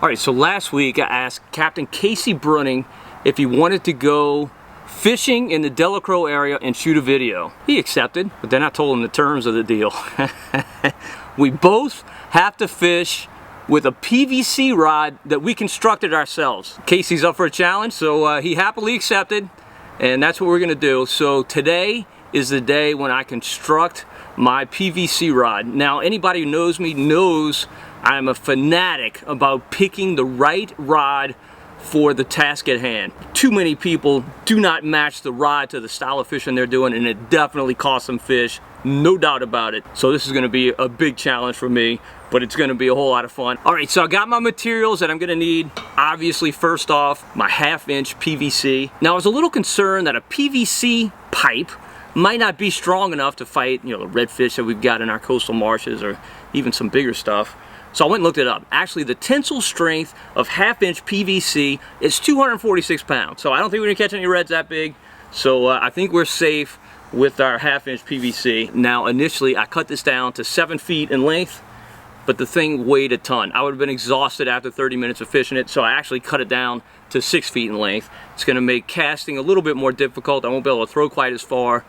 All right, so last week I asked Captain Casey Brunning if he wanted to go fishing in the Delacroix area and shoot a video. He accepted, but then I told him the terms of the deal. We both have to fish with a PVC rod that we constructed ourselves. Casey's up for a challenge, so he happily accepted, and that's what we're gonna do. So today is the day when I construct my PVC rod. Now, anybody who knows me knows I'm a fanatic about picking the right rod for the task at hand. Too many people do not match the rod to the style of fishing they're doing, and it definitely costs them fish, no doubt about it. So this is gonna be a big challenge for me, but it's gonna be a whole lot of fun. All right, so I got my materials that I'm gonna need. Obviously, first off, my 1/2-inch PVC. Now, I was a little concerned that a PVC pipe might not be strong enough to fight, the redfish that we've got in our coastal marshes or even some bigger stuff. So I went and looked it up. Actually, the tensile strength of 1/2-inch PVC is 246 pounds. So I don't think we're gonna catch any reds that big. So I think we're safe with our 1/2-inch PVC. Now, initially, I cut this down to 7 feet in length, but the thing weighed a ton. I would have been exhausted after 30 minutes of fishing it, so I actually cut it down to 6 feet in length. It's gonna make casting a little bit more difficult. I won't be able to throw quite as far,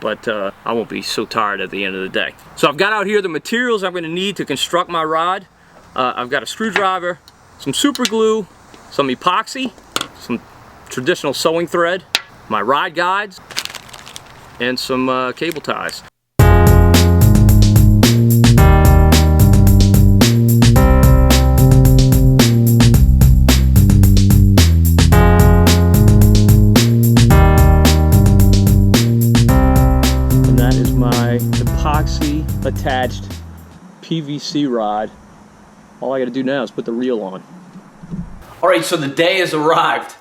but I won't be so tired at the end of the day. So I've got out here the materials I'm gonna need to construct my rod. I've got a screwdriver, some super glue, some epoxy, some traditional sewing thread, my rod guides, and some cable ties. Epoxy attached PVC rod. All I gotta do now is put the reel on. All right, so the day has arrived.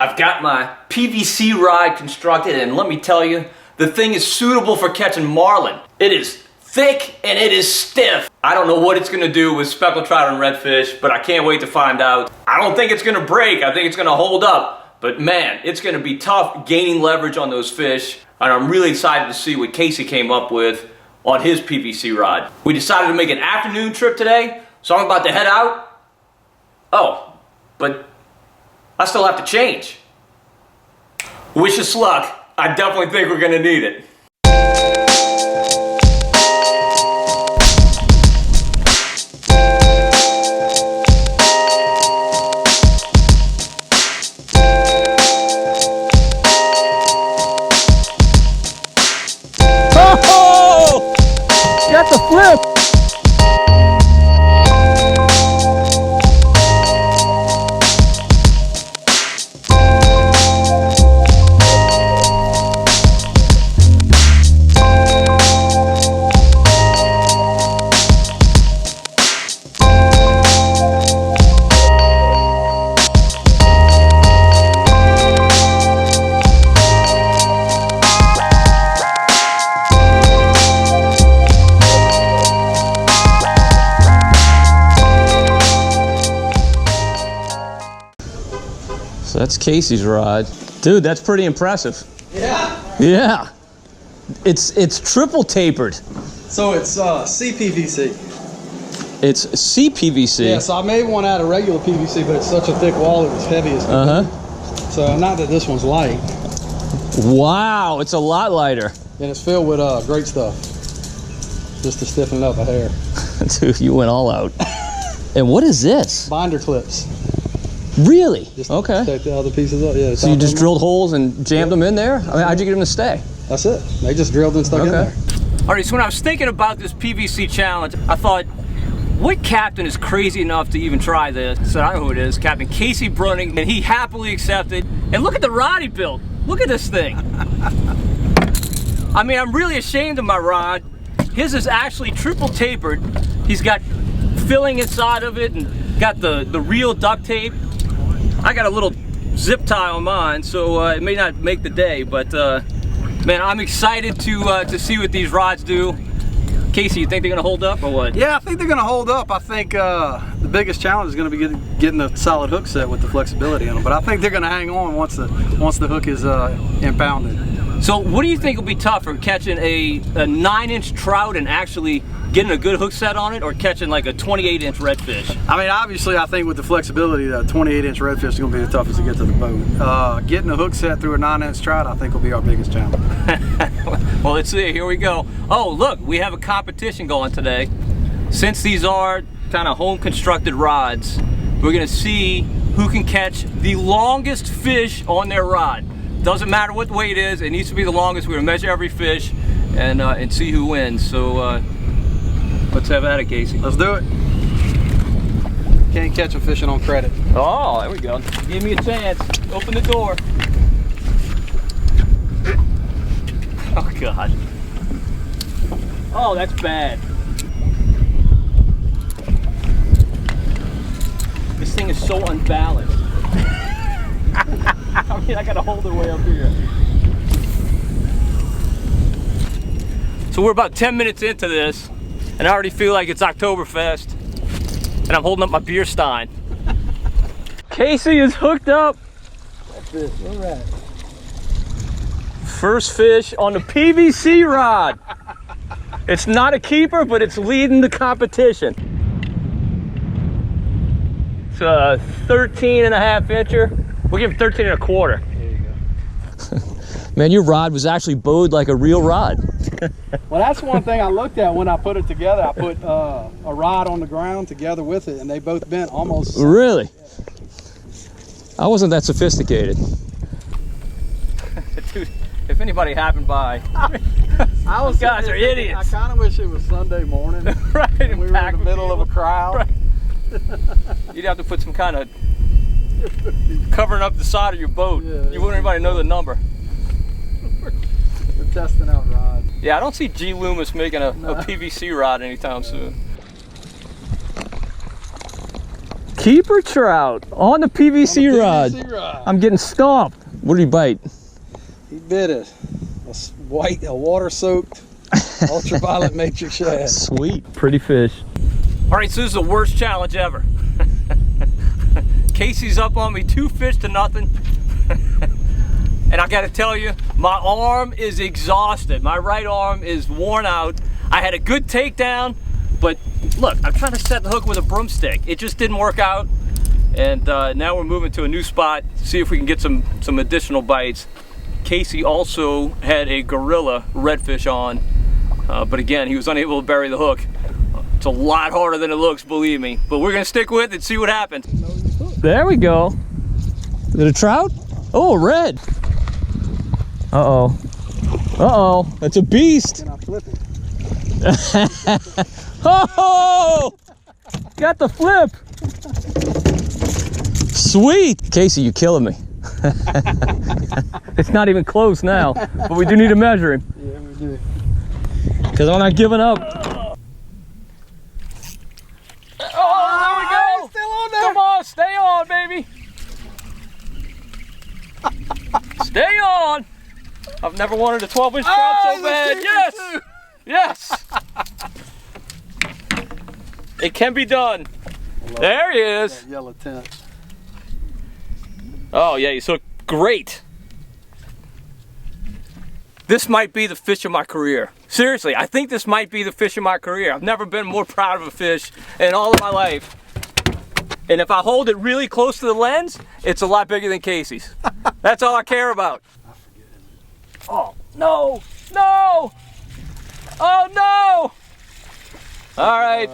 I've got my PVC rod constructed, and let me tell you, the thing is suitable for catching marlin. It is thick and it is stiff. I don't know what it's gonna do with speckled trout and redfish, but I can't wait to find out. I don't think it's gonna break. I think it's gonna hold up, but man, it's gonna be tough gaining leverage on those fish, and I'm really excited to see what Casey came up with on his PVC rod. We decided to make an afternoon trip today, so I'm about to head out. Oh, but I still have to change. Wish us luck. I definitely think we're gonna need it. Got the flip! So that's Casey's rod. Dude, that's pretty impressive. Yeah. Yeah. It's triple tapered. So it's CPVC. It's CPVC. Yeah, so I made one out of regular PVC, but it's such a thick wall it was heavy as So not that this one's light. Wow, it's a lot lighter. And it's filled with great stuff. Just to stiffen it up a hair. Dude, you went all out. And what is this? Binder clips. Really? Just okay. take the other pieces up. Yeah. So you just drilled holes and jammed them in there? I mean, how'd you get them to stay? That's it. They just drilled and stuck in there. All right, so when I was thinking about this PVC challenge, I thought, what captain is crazy enough to even try this? I said, I know who it is, Captain Casey Brunning, and he happily accepted. And look at the rod he built. Look at this thing. I mean, I'm really ashamed of my rod. His is actually triple tapered. He's got filling inside of it and got the real duct tape. I got a little zip tie on mine, so it may not make the day, but man, I'm excited to see what these rods do. Casey, you think they're gonna hold up or what? Yeah, I think they're gonna hold up. I think the biggest challenge is gonna be getting a solid hook set with the flexibility in them. But I think they're gonna hang on once the hook is impounded. So what do you think will be tougher, catching a 9-inch trout and actually getting a good hook set on it, or catching like a 28-inch redfish? I mean, obviously, I think with the flexibility, the 28-inch redfish is going to be the toughest to get to the boat. Getting a hook set through a 9-inch trout, I think, will be our biggest challenge. Well, let's see. Here we go. Oh, look, we have a competition going today. Since these are kind of home-constructed rods, we're going to see who can catch the longest fish on their rod. Doesn't matter what weight it is, it needs to be the longest. We're gonna measure every fish and see who wins. So let's have at it, Casey. Let's do it. Can't catch a fishing on credit. Oh, there we go. Give me a chance. Open the door. Oh God. Oh, that's bad. This thing is so unbalanced. I mean, I gotta hold it way up here. So we're about 10 minutes into this, and I already feel like it's Oktoberfest, and I'm holding up my beer stein. Casey is hooked up. That's it. All right. First fish on the PVC rod. It's not a keeper, but it's leading the competition. It's a 13.5 incher. We'll give him 13.25. There you go. Man, your rod was actually bowed like a real rod. Well, that's one thing I looked at when I put it together. I put a rod on the ground together with it, and they both bent almost. Really? I wasn't that sophisticated. Dude, if anybody happened by, those guys are idiots. I kind of wish it was Sunday morning. Right, And we were in the middle of a crowd. Right. You'd have to put some kind of covering up the side of your boat. Yeah, you wouldn't anybody know the number. We're testing out rods. Yeah, I don't see G. Loomis making a PVC rod anytime soon. Keeper trout on the PVC rod. I'm getting stomped. What did he bite? He bit it. A water-soaked ultraviolet matrix shad. Sweet, pretty fish. All right, so this is the worst challenge ever. Casey's up on me, 2 fish to nothing. And I gotta tell you, my arm is exhausted. My right arm is worn out. I had a good takedown, but look, I'm trying to set the hook with a broomstick. It just didn't work out. And now we're moving to a new spot, see if we can get some additional bites. Casey also had a gorilla redfish on, but again, he was unable to bury the hook. It's a lot harder than it looks, believe me. But we're gonna stick with it and see what happens. There we go. Is it a trout? Oh, red. Uh-oh. Uh-oh, that's a beast. Can I flip it? Oh! Got the flip. Sweet. Casey, you're killing me. It's not even close now, but we do need to measure him. Yeah, we do. Because I'm not giving up. Oh, there we go. Still on there. Come on, stay on, baby. Stay on. I've never wanted a 12-inch trout so bad. Yes. Yes. It can be done. There he is. That yellow tint. Oh yeah, he's hooked great. This might be the fish of my career. Seriously, I think this might be the fish of my career. I've never been more proud of a fish in all of my life. And if I hold it really close to the lens, it's a lot bigger than Casey's. That's all I care about. Oh, no, no. Oh, no. All right.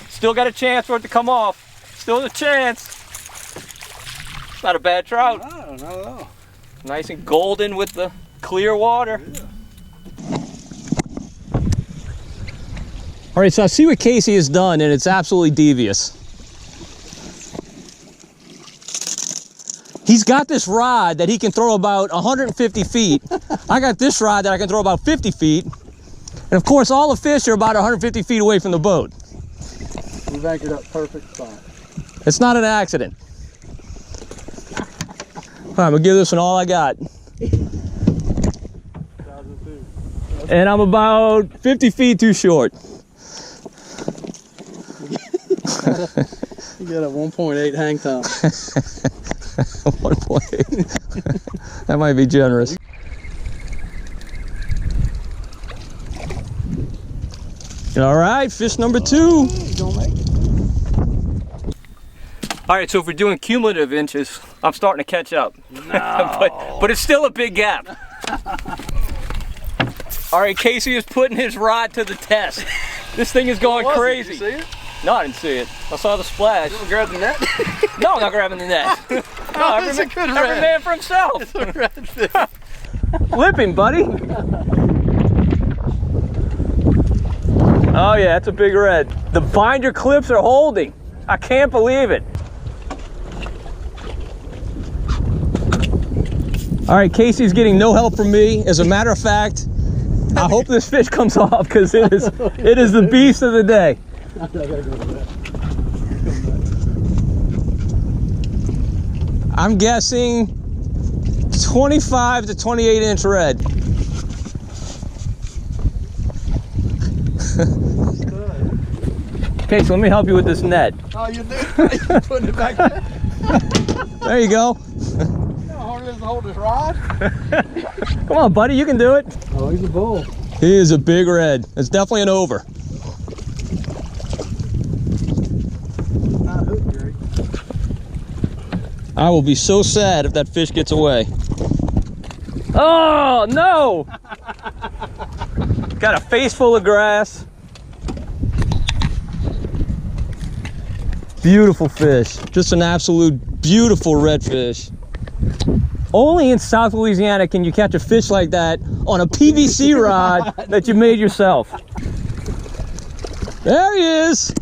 Still got a chance for it to come off. Still a chance. It's not a bad trout. No, not at all. Nice and golden with the clear water. Yeah. All right, so I see what Casey has done, and it's absolutely devious. He's got this rod that he can throw about 150 feet. I got this rod that I can throw about 50 feet. And of course, all the fish are about 150 feet away from the boat. We've anchored up perfect spot. It's not an accident. All right, I'm gonna give this one all I got. And I'm about 50 feet too short. You got a 1.8 hang time. 1.8. That might be generous. All right, fish number 2. All right, so if we're doing cumulative inches, I'm starting to catch up. No. but it's still a big gap. All right, Casey is putting his rod to the test. This thing is going crazy. Did you see it? No, I didn't see it. I saw the splash. You want to grab the net? No, I'm not grabbing the net. No, every man for himself. It's a redfish. Flip him, buddy. Oh yeah, that's a big red. The binder clips are holding. I can't believe it. All right, Casey's getting no help from me. As a matter of fact, I hope this fish comes off because it is the beast of the day. I'm guessing 25 to 28 inch red. Okay, so let me help you with this net. Oh, you do? You're putting it back there? There you go. How hard it is to hold this rod? Come on, buddy, you can do it. Oh, he's a bull. He is a big red. It's definitely an over. Not hooked, Gary. I will be so sad if that fish gets away. Oh, no! Got a face full of grass. Beautiful fish. Just an absolute beautiful redfish. Only in South Louisiana can you catch a fish like that on a PVC rod that you made yourself. There he is.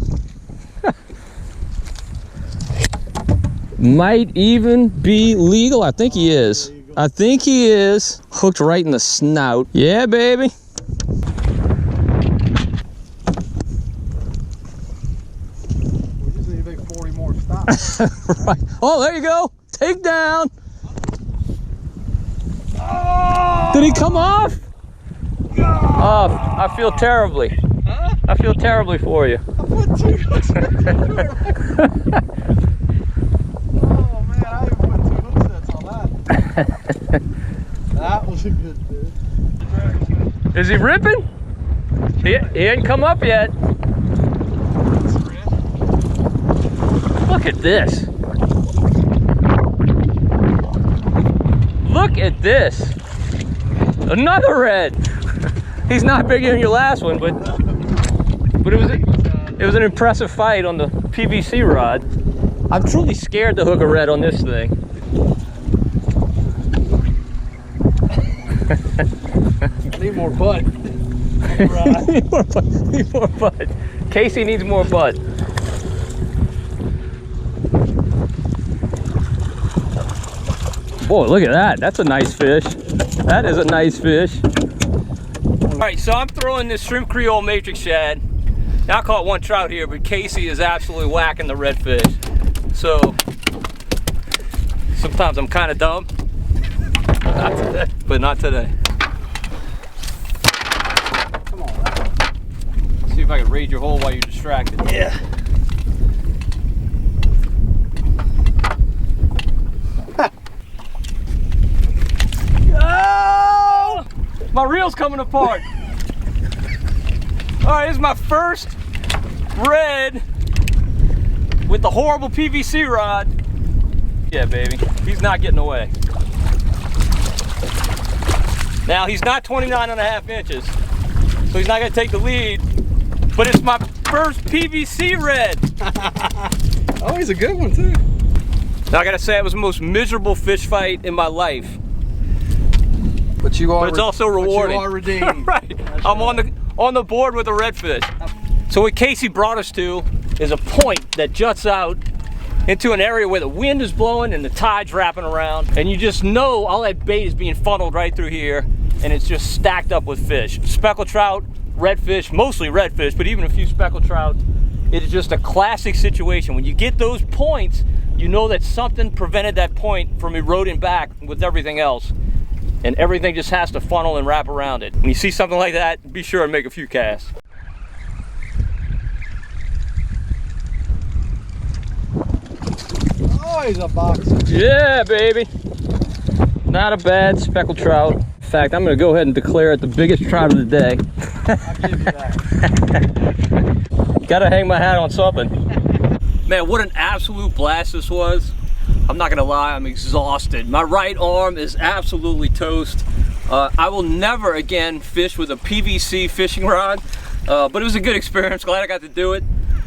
Might even be legal. I think he is. I think he is. Hooked right in the snout. Yeah, baby. We just need to make 40 more stops. Right. Oh, there you go. Take down. Oh! Did he come off? Oh, I feel terribly. Huh? I feel terribly for you. I put 2 hooks back there. Oh man, I even put 2 hook sets on that. That was a good fish. Is he ripping? He ain't come up yet. Look at this. Look at this. Another red. He's not bigger than your last one, but it was an impressive fight on the PVC rod. I'm truly scared to hook a red on this thing. Need more butt. Need more butt. Casey needs more butt. Boy, look at that. That's a nice fish. That is a nice fish. All right, so I'm throwing this shrimp creole matrix shad. Now I caught 1 trout here, but Casey is absolutely whacking the redfish. So sometimes I'm kind of dumb. Not today, but not today. Come on. Let's see if I can raid your hole while you're distracted. Yeah. Oh! My reel's coming apart. All right, this is my first red with the horrible PVC rod. Yeah, baby, he's not getting away. Now, he's not 29.5 inches, so he's not gonna take the lead, but it's my first PVC red. Oh, he's a good one too. Now, I gotta say, it was the most miserable fish fight in my life. But you are. But it's also rewarding. But you are redeemed. Right. That's I'm right. on the board with a redfish. So what Casey brought us to is a point that juts out into an area where the wind is blowing and the tide's wrapping around, and you just know all that bait is being funneled right through here, and it's just stacked up with fish. Speckled trout, redfish, mostly redfish, but even a few speckled trout. It is just a classic situation. When you get those points, you know that something prevented that point from eroding back with everything else. And everything just has to funnel and wrap around it. When you see something like that, be sure and make a few casts. Oh, he's a boxer. Yeah, baby. Not a bad speckled trout. In fact, I'm gonna go ahead and declare it the biggest trout of the day. I'll give you that. Gotta hang my hat on something. Man, what an absolute blast this was. I'm not gonna lie, I'm exhausted. My right arm is absolutely toast. I will never again fish with a PVC fishing rod, but it was a good experience. Glad I got to do it.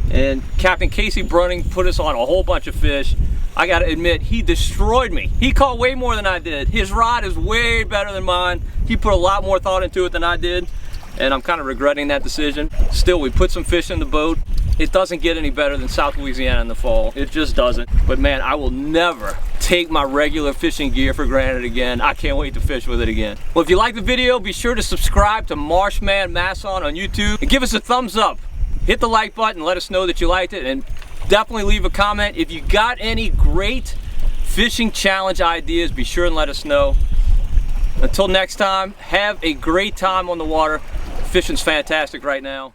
And Captain Casey Brunning put us on a whole bunch of fish. I gotta admit, he destroyed me. He caught way more than I did. His rod is way better than mine. He put a lot more thought into it than I did, and I'm kind of regretting that decision. Still, we put some fish in the boat. It doesn't get any better than South Louisiana in the fall. It just doesn't. But man, I will never take my regular fishing gear for granted again. I can't wait to fish with it again. Well, if you like the video, be sure to subscribe to Marsh Masson on YouTube and give us a thumbs up. Hit the like button, let us know that you liked it, and definitely leave a comment. If you got any great fishing challenge ideas, be sure and let us know. Until next time, have a great time on the water. Fishing's fantastic right now.